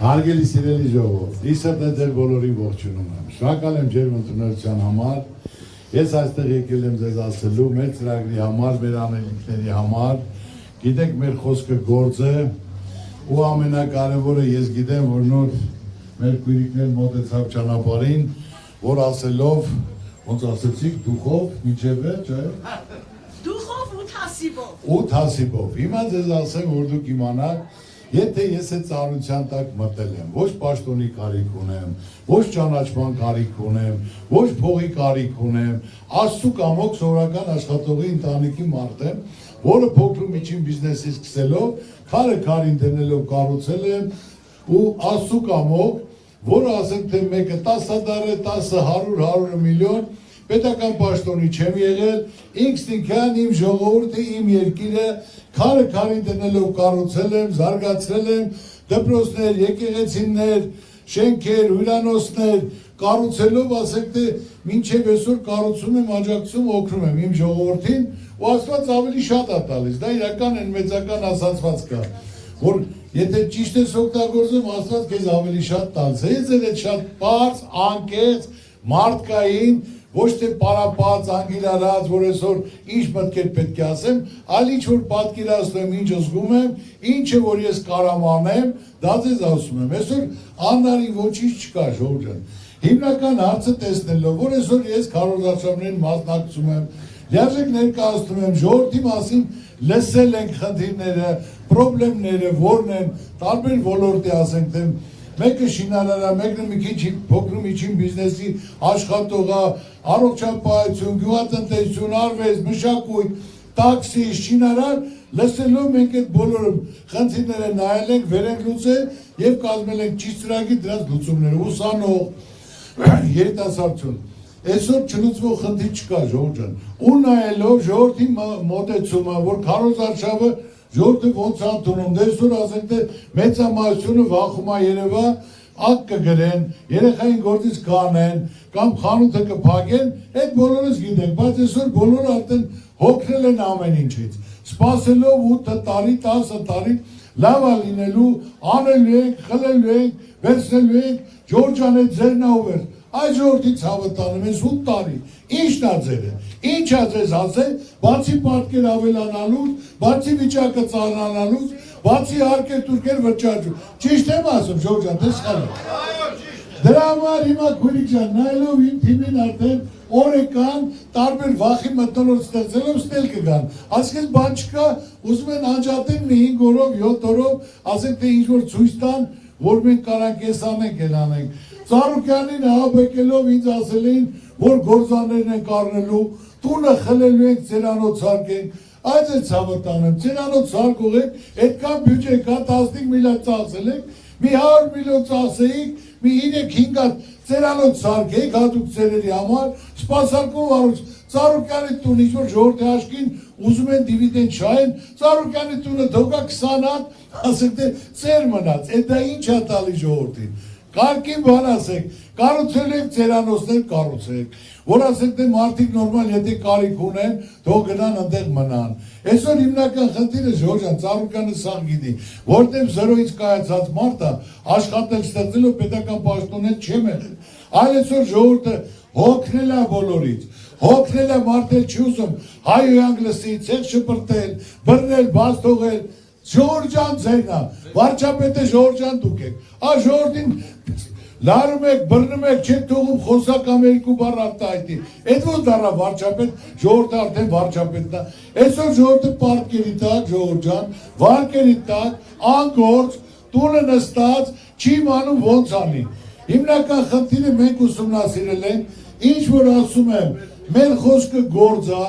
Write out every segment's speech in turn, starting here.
Հարգելի սիրելի ժողով, իսրտ է ձեր բոլորին ողջունում եմ։ Շնորհակալ եմ ձեր ընդունելության համար։ Ես այստեղ եկել եմ ձեզ ասելու մեր ծրագրի համար, մեր անելիքների համար։ Գիտեք, մեր խոսքը գործ է, ու ամենակարևորը ես գիտեմ, որ նոր մեր քույրիկներ մոտեցավ ճանապարհին, որ ասելով, ոնց ասեցիք, դուխով, միջև վերջ, այո։ Դուխով ու թասիբով։ Ու թասիբով։ Հիմա ձեզ ասեմ, որ դուք իմանաք, եթե ես այդ ծառայության տակ մտել եմ, ոչ պաշտոնի կարիք ունեմ, ոչ ճանաչման կարիք ունեմ, ոչ փողի կարիք ունեմ, Աստծու կամոք սովորական աշխատողի ընտանիքի մարդ եմ, որը փոքր ու միջին բիզնեսի սկսելով, քարը քարին դնելով կառուցել եմ ու Աստծու կամոք, որը ասենք թե մեկը 10,000 է, 10, 100, 100 միլիոն, պետական պաշտոնի չեմ եղել, ինքնիկյան իմ ժողովուրդը, իմ երկիրը քարը քարին դնելով կառուցել եմ, զարգացրել եմ, դպրոցներ, եկեղեցիներ, շենքեր, հյուրանոցներ կառուցելով, ասենք թե մինչև այսօր կառուցում եմ, աջակցում, օգնում եմ իմ ժողովրդին, ու Աստված ավելի շատ է տալիս, դա իրական են մեծական ասացված կա, որ եթե ճիշտ ես օգտագործում, Աստված քեզ ավելի շատ տալիս է, ես այդ շատ բարձ, անկեղծ, մարդկային, ոչ թե պարապած, անգիրարած, որ այսօր ինչ մտքեր պետք է ասեմ, այլ ինչ որ պատկերացնում եմ, ինչ զգում եմ, ինչը որ ես կարամ անեմ, դա ձեզ ասում եմ։ Այսօր աննարին ոչինչ չկա, ժողովուրդ ջան։ Հիմնական հարցը տեսնելով, որ այսօր ես քարոզարշավներին մասնակցում եմ, լիարժեք ներկայացնում եմ, ժողովրդի մասին լսել ենք խնդիրները, խնդիրները, որն են, տարբեր ոլորտի ասենք թե մեկը շինարար է, մեկը մի քիչ փոքր ու միջին բիզնեսի աշխատող է, առողջապահություն, գյուղատնտեսություն, արվեստ, մշակույթ, տաքսի, շինարար, լսելով մենք այդ բոլորը խնդիրները նայել ենք, վեր ենք լուծել եւ կազմել ենք ճիշտ ծրագիր դրանց լուծումները, ուսանող, երիտասարդություն։ Այսօր չլուծվող խնդիր չկա, ժողովուրդ ջան։ Ու նայելով ժողովրդի մոտեցումը, որ քարոզարշավը ժողովուրդը ոնց ընդունում, դեսօր ասենք թե մեծամասնությունը վախում է երևա, ակ կգրեն, երեխային գործից կանեն, կամ խանութը կփակեն, այդ բոլորս գիտենք, բայց այսօր բոլորը արդեն հոգնել են ամեն ինչից, սպասելով 8 տարի, 10 տարի, լավ է լինելու, անելու ենք, խլելու ենք, վերցնելու ենք, Ջորջան է ձերն ա ուվեր, այդ ժողովրդի ցավը տանում ես 8 տարի, ի՞նչն ա ձերը, ի՞նչ ա ձեզ ասել, բացի պատկեր ավելանալուց, բացի վիճակը ծանրանալուց, բացի հարկեր-տուրքեր վճարում, ճիշտ եմ ասում, Ջորջան, դե սխալ եմ։ Դրա համար հիմա քույրիկ ջան, նայելով իմ թիմին արդեն օրեկան տարբեր վախի մթնոլորտ ստեղծելով ստել կգան, ասենք բան չկա, ուզում են անջատեն մի 5 օրով, 7 օրով, ասենք թե ինչ-որ ցույց տան, որ մենք կարանք ես անենք, են անենք։ Ծառուկյանին հաբեկելով ինձ ասել էին, որ գործաններն են կառնելու, տունը խլելու ենք, ծերանոց սարքենք, այդ է ցավը տանեմ, ծերանոց սարքող եք, այդքան բյուջե կա, 15 միլիոն ծախսել եք, մի 100 միլիոն ծախսեիք, մի 3-5 հատ ծերանոց սարքեիք, հատուկ ծերերի համար, սպասարկով առուց, Ծառուկյանի տուն, ինչ-որ ժողովրդի աշկին ուզում են դիվիդենդ շահեն, Ծառուկյանի տունը թողա 20 հատ, ասեք թե ծեր մնաց, դա ինչ ա տալի ժողովրդին։ Կարգին բան ասեք, կառուցել եք ծերանոցներ, կառուցեք, որ ասեք թե մարդիկ նորմալ եթե կարիք ունեն, թող գնան այնտեղ մնան։ Այսօր հիմնական խնդիրը Ժորժ ջան, Ծառուկյանը սաղ գիտի, որտեղ 0-ից կայացած մարդը աշխատել ստեղծելով պետական պաշտոններ չեմ եղել, այլ այսօր ժողովուրդը հոգնել է բոլորից, հոգնել է մարդել չի ուզում, հայոյանք լսի, ցեղ շպրտել, բռնել, բաց թողել, Ժորժ ջան ձերն է, վարչապետը Ժորժ ջան դուք եք, ժողովրդին լարում եք, բռնում եք, չեք թողում խոսակ ամերիկու բառ արտահայտի, այդ ո՞ր դառա վարչապետ, ժողովուրդը արդեն վարչապետն է, այսօր ժողովուրդը պարտքերի տակ, Ժորժ ջան, վարկերի տակ, անգործ, տունը նստած, չի իմանում ոնց անի։ Հիմնական խնդիրը մենք ուսումնասիրել ենք, ինչ որ ասում եմ, մեր խոսքը գործ է,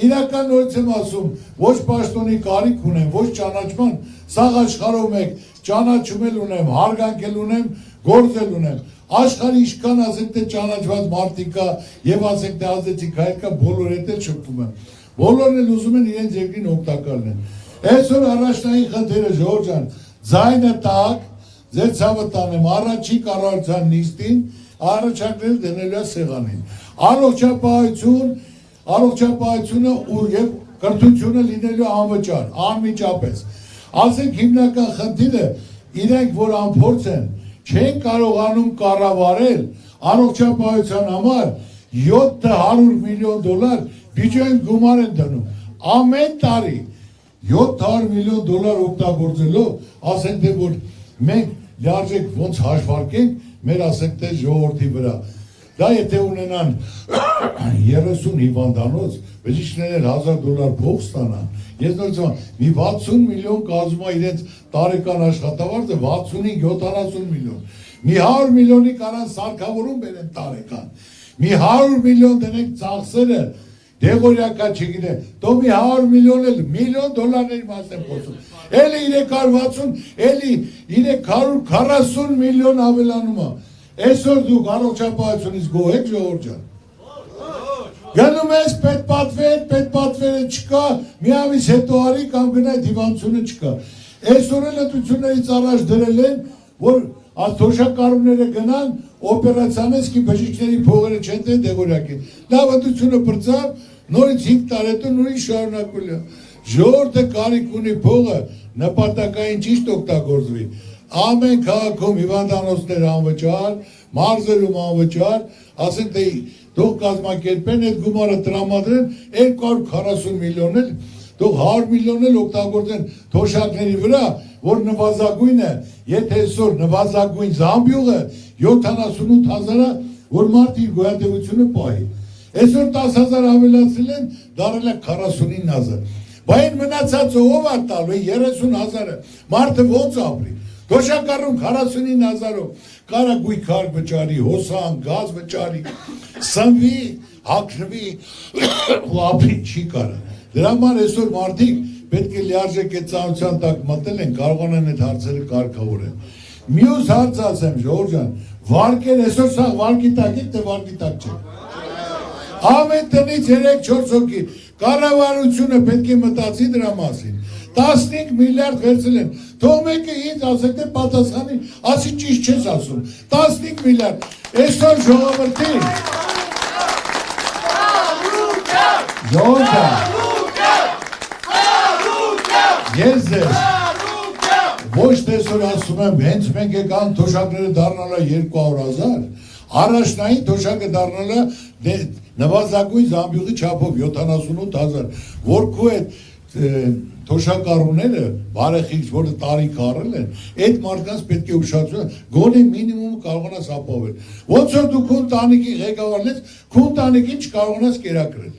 իրական նորից եմ ասում, ոչ պաշտոնի կարիք ունեմ, ոչ ճանաչման, սաղ աշխարհով մեկ ճանաչում էլ ունեմ, հարգանքել ունեմ, գործել ունեմ, աշխարհի ինչքան ասենք թե ճանաչված մարդիկ կա եւ ասենք թե ազդեցիկ հայր կա, բոլոր հետ էլ շփվում եմ, բոլորն էլ ուզում են իրենց երկրին օգտակար լինեն։ Այսօր առաջնային խնդիրը Ժորժ ջան, ձայնը տակ, ձեր ցավը տանեմ, առաջի կառավարության նիստին առաջարկներ դնելու է սեղանին, առողջապահությունը եւ կրթությունը լինելու անվճար, անմիջապես, ասենք հիմնական խնդիրը իրենք որ անփորձ են, չեն կարողանում կառավարել առողջապահության համար 700 միլիոն դոլար բյուջեն գումար են դնում ամեն տարի 700 միլիոն դոլար օգտագործելով ասենք թե որ մենք լիարժեք ոնց հաշվարկենք մեր ասենք թե ժողովրդի վրա դա եթե ունենան 30 հիվանդանոց բժիշկները $1000 փող ստանան ես նույնիսկ մի 60 միլիոն կազմում է իրենց տարեկան աշխատավարձը 65-70 միլիոն մի 100 միլիոնի կանան սարքավորում բերեն տարեկան մի 100 միլիոն դնենք ծախսերը դեղորյակա չգիտեմ դու մի 100 միլիոն էլ միլիոն դոլարների մասին խոսում էլի 360 էլի 340 միլիոն ավելանում է այսօր դուք առողջապահությունից գոհ եք ժողովուրդ ջան գնում ես պետպատվերը չկա մի ամիս հետո արի կամ գնա դիվանությունը չկա այսօր էլ ընտրություններից առաջ դրել են որ թոշակառուները գնան օպերացիանեսկի բժիշկների փողերը չեն դե դեղորյակին լավ ընտրությունը բրծավ նորից 5 տարի հետո նորից շարունակվել է ժողովուրդը կարիք ունի փողը նպատակային ճիշտ օգտագործվի ամեն քաղաքում հիվանդանոցներ անվճար մարզերում անվճար ասենք թե դող կազմակերպեն այդ գումարը տրամադրեն 240 միլիոն էլ դող 100 միլիոն էլ օգտագործեն թոշակների վրա որ նվազագույնը եթե այսօր նվազագույն զամբյուղը 78,000-ը որ մարդի գոյատևությունը պահի այսօր 10,000 ավելացրել են դարել է 49,000 բայց մնացածը ով է տալու 30,000-ը մարդը ոնց ապրի թոշակառուն 49,000-ով կարա գույքար վճարի հոսան գազ վճարի սնվի հագնվի ու ապրի չի կարա դրա համար այսօր մարդիկ պետք է լիարժեք այդ ծանոթության տակ մտել են կարողանան այդ հարցերը կարգավորել մյուս հարց ասեմ ժողովուրդ ջան վարկեր այսօր սա վարկի տակ եք թե վարկի տակ չեք ամեն տնից 3-4 հոգի կառավարությունը պետք է մտածի դրա մասին 15 միլիարդ վերցել են թող մեկը ինձ ասեք թե պատասխանի ասի ճիշտ չես ասում 15 միլիարդ այսօր ժողովրդին ես ձեզ ոչ տեսօր ասում եմ հենց մենք եկան թոշակները դառնալա 200,000 առաջնային թոշակը դառնալա նվազագույն զամբյուղի չափով 78,000 որ քու այդ թոշակառուները բարեխիղճ որը տարիք առել են այդ մարդկանց պետք է ուշադրություն գոնե մինիմումը կարողանաս ապահովել ոնց որ դու քո ընտանիքի ղեկավարն ես քո ընտանիքին չկարողանաս կերակրել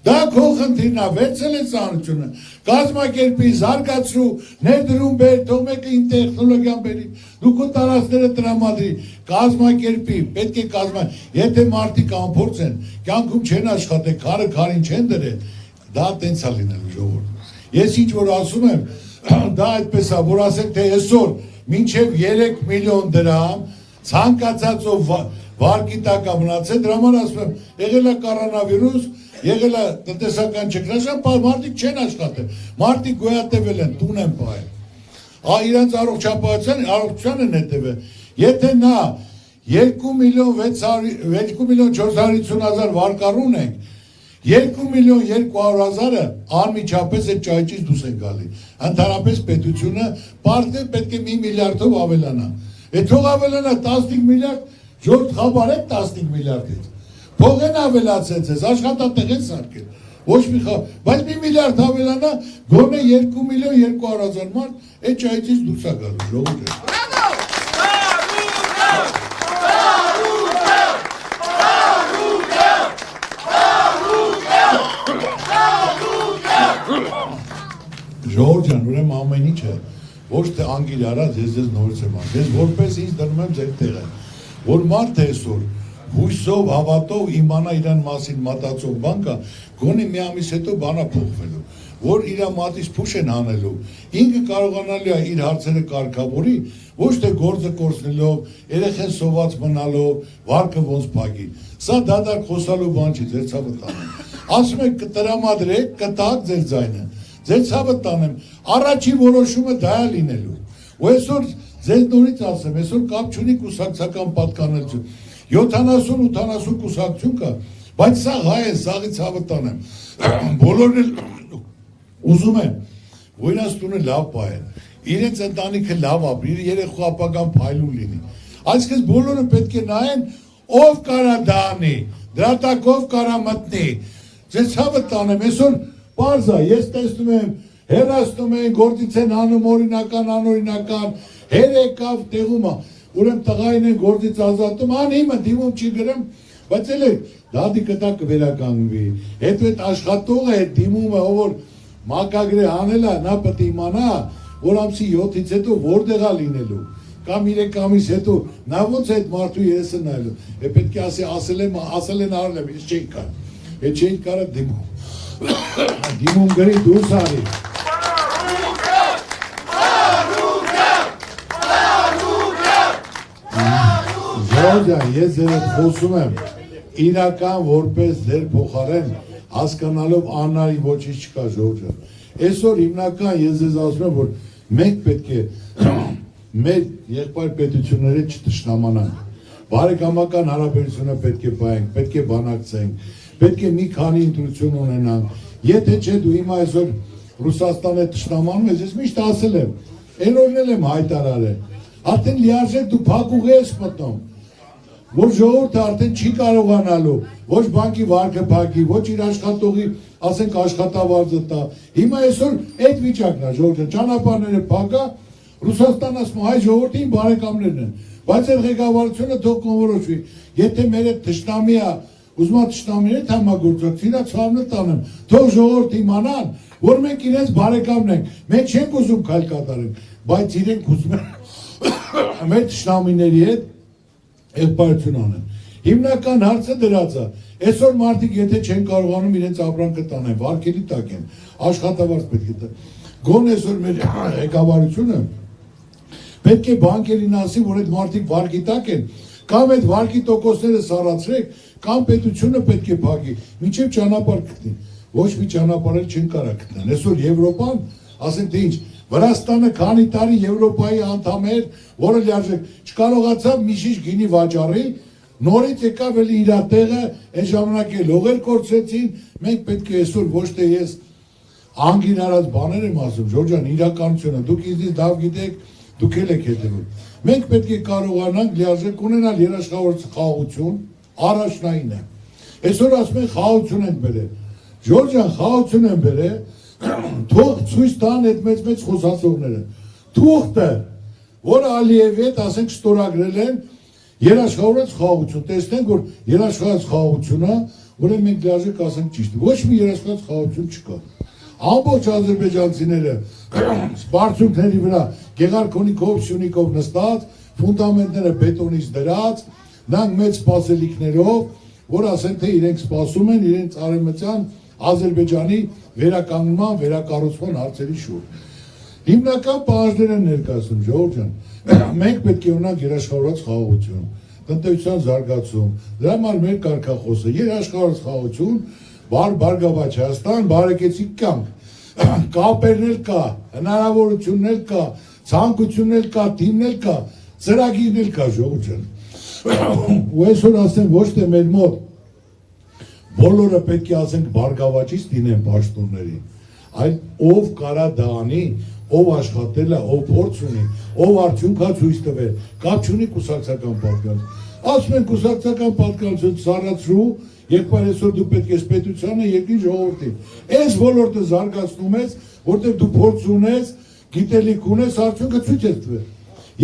դա քո խնդիրն է վերցել է ծանոթությունը կազմակերպի զարգացրու ներդրում բեր թող մեկը ին տեխնոլոգիան բերի դու քո տարածքները տրամադրի կազմակերպի պետք է եթե մարդիկ անփորձ են կյանքում չեն աշխատել քարը քարին չեն դրել դա տենց է լինելու ժողովուրդ ես ինչ որ ասում եմ դա այդպես է որ ասենք թե այսօր մինչև 3 միլիոն դրամ ցանկացածով վարկի տակ է մնացել դրա համար ասում եմ եղել է կորոնավիրուս եղել է տնտեսական ճգնաժամ մարդիկ չեն աշխատել մարդիկ գոյատևել են տուն են պահել իրենց առողջության են հետևել եթե նա 2 միլիոն 450,000 վարկառու ունենք 2 միլիոն 200,000-ը անմիջապես այդ ճայճից դուրս են գալի ընդհանրապես պետությունը պարտադիր պետք է 1 միլիարդով ավելանա այդ թող ավելանա 15 միլիարդ ժողովուրդ խաբարեք 15 միլիարդից փող են ավելացած ես աշխատատեղ են սարքել ոչ մի բայց 1 միլիարդ ավելանա գոնե 2 միլիոն 200,000 մարդ այդ ճայճից դուրս է գալու ժողովուրդ ժողովուրդ ջան ուրեմն ամեն ինչը ոչ թե անգիր արած ես ձեզ նորից եմ ասում ես որպես ինձ դնում եմ ձեր տեղը որ մարդը այսօր հույսով հավատով իմանա իրան մասին մտածող բան կա գոնե մի ամիս հետո բանա փոխվելու որ իր մատից փուշ են հանելու ինքը կարողանալու է իր հարցերը կարգավորի ոչ թե գործը կորցնելով երեխեն սոված մնալով վարկը ոնց փակի սա դադար խոսալու բան չի ձեր ցավը տանեմ ասում եք կտրամադրեք կտակ ձեր ձայնը ձեր ցավը տանեմ առաջի որոշումը դա է լինելու ու այսօր ձեզ նորից ասեմ այսօր կապ չունի կուսակցական պատկանելություն 70-80 կուսակցություն կա բայց սա հայ է սաղի ցավը տանեմ բոլորն էլ ուզում են որ իրաց տունը լավ պահեն իրենց ընտանիքը լավ ապրի, իր երեխու ապագան փայլուն լինի։ Այսինքն բոլորը պետք է նայեն ով կարա դա անի, դրա տակ ով կարա մտնի։ Ձեզ ցավը տանեմ, այսօր պարզ է, ես տեսնում եմ հեռացնում են, գործից են անում օրինական, անօրինական, հեր եկավ տեղում է, ուրեմն տղային են գործից ազատում, անիմը դիմում չի գրեմ, բայց էլ է դադի կտա կվերականգնվի, հետո այդ աշխատողը այդ դիմումը, ով որ մակագրե անել է, նա պետք է իմանա, որ ամսի 7-ից հետո որտեղ է լինելու, կամ 3 ամիս հետո նա ոնց է այդ մարդու երեսը նայելու, պետք է ասել են արել եմ, ես չէի կար, այդ չէի կարա դիմում գրի դուրս արի։ Ժողովուրդ, ես ձեր հետ խոսում եմ, իրական որպես ձեր փոխարեն հասկանալով անարի ոչինչ չկա ժողովուրդ։ Այսօր հիմնական ես ձեզ ասում եմ, որ մենք պետք է մեր եղբայր պետությունները չտշնամանանք, բարեկամական հարաբերությունը պետք է պահենք, պետք է բանակցենք, պետք է մի քանի ընտրություն ունենանք, եթե չէ դու հիմա այսօր Ռուսաստանը տշնամանում ես, ես միշտ ասել եմ, այն օրն էլ եմ հայտարարել, արդեն լիարժեք դու փակուղի ես մտնում, որ ժողովուրդը արդեն չի կարողանալու, ոչ բանկի վարկը փակի, ոչ իր աշխատողի, ասենք աշխատավարձը տա, հիմա այսօր այդ վիճակն է ժողովուրդը, ճանապարհները փակա, Ռուսաստանը ասում հայ ժողովրդին բարեկամներն են, բայց այդ ղեկավարությունը թող կողմնորոշվի, եթե մեր այդ թշնամի է, ուզում է թշնամիները համագործակցի, իրա ցավն տանեմ, թող ժողովուրդը իմանան, որ մենք իրենց բարեկամն ենք, մենք չենք ուզում քայլ կատարենք, բայց իրենք ուզում են մեր թշնամիների հետ եղբայրություն անեն։ Հիմնական հարցը դրած է, այսօր մարդիկ եթե չեն կարողանում իրենց ապրանքը տանեն, վարկերի տակ են, աշխատավարձ պետք է տա։ Գոնե այսօր մեր ղեկավարությունը պետք է բանկերին ասի, որ այդ մարդիկ վարկի տակ են, կամ այդ վարկի տոկոսները սառացրեք, կամ պետությունը պետք է փակի, մինչև ճանապարհ գտնի։ Ոչ մի ճանապարհ էլ չեն կարող գտնել։ Այսօր Եվրոպան, ասենք թե ինչ, Վրաստանը քանի տարի Եվրոպայի անդամ էր, որը լիարժեք չկարողացավ մի շիշ գինի վաճառի, նորից եկավ էլի իր տեղը, այն ժամանակ էլ լողեր կորցրեցին, մենք պետք է այսօր ոչ թե ես անգին արած բաներ եմ ասում, Ժորժան, իրականությունը, դուք ինձ լավ գիտեք, դուք էլ եք հետևում։ Մենք պետք է կարողանանք լիարժեք ունենալ երաշխավորած խաղաղություն, առաջնային է։ Այսօր ասում են խաղաղություն են բերել։ Ժորժան, խաղաղություն են բերել, թող ցույց տան այդ մեծ խոսացողները։ Թուղթը, որ Ալիևի հետ ասենք ստորագրել են երաշխավորած խաղաղություն, տեսնենք որ երաշխավորած խաղաղությունը, որը մենք լիարժեք ասենք ճիշտ, ոչ մի երաշխավորած խաղաղություն չկա։ Ամբողջ ադրբեջանցիները սպարծունքների վրա գեղարքոնիկով, սյունիկով նստած, ֆունդամենտները բետոնից դրած, նրանք մեծ սպասելիքներով, որ ասեն թե իրենք սպասում են իրենց արևմտյան Ադրբեջանի վերականգնման, վերակառուցման հարցերի շուրջ։ Հիմնական պահանջներ են ներկայացնում, ժողովուրդ ջան, մենք պետք է ունենանք երաշխավորած խաղաղություն, տնտեսության զարգացում, դրա համար մեր կարգախոսը երաշխավորած խաղաղություն, Բարգավաճ Հայաստան, բարեկեցիկ կյանք, կապերն էլ կա, հնարավորությունն էլ կա, ցանկությունն էլ կա, թիմն էլ կա, ծրագիրն էլ կա, ժողովուրդ ջան։ Ու այսօր ասեմ ոչ թե մեր մոտ բոլորը պետք է ասենք Բարգավաճից դինեն պաշտոններին, այլ ով կարա դա անի, ով աշխատել է, ով փորձ ունի, ով արդյունք է ցույց տվել, կապ չունի կուսակցական պատկանելություն։ Ասում են կուսակցական պատկանելություն սառացրու, եղբայր այսօր դու պետք է պետությանը երկրի ժողովրդին։ Այս ոլորտը զարգացնում ես, որտեղ դու փորձ ունես, գիտելիք ունես, արդյունքը ցույց ես տվել։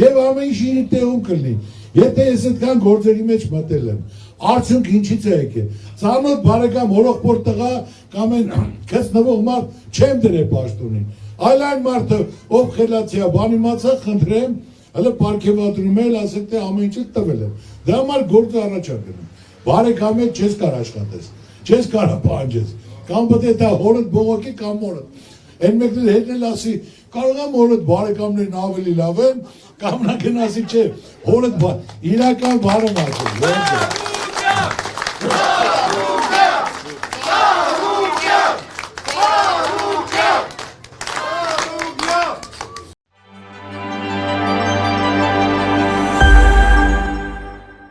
Եվ ամեն ինչ իր տեղում կլինի։ Եթե ես այդքան գործերի մեջ մտել եմ, արդյունք ինչից է եկել։ Ծանոթ բարեկամ հորոխբոր տղա կամ այն քցնվող մարդ չեմ դրել պաշտոնին։ Այլ այն մարդը, ով խելացի է, բան իմացա, խնդրեմ, հələ պարգևատրում էլ ասեք թե ամեն ինչը տվել եմ։ Դրա համար գործը առաջ է գնում։ Բարեկամը չես կար աշխատես, չես կարա պահանջես, կամ պետք է դա հորդ բողոքի կամ մորդ։ Այն մեկն էլ հետն էլ ասի, կարող եմ հորդ բարեկամներն ավելի լավ են, կամ նա գնասի չէ, հորդ իրական բառը ասում,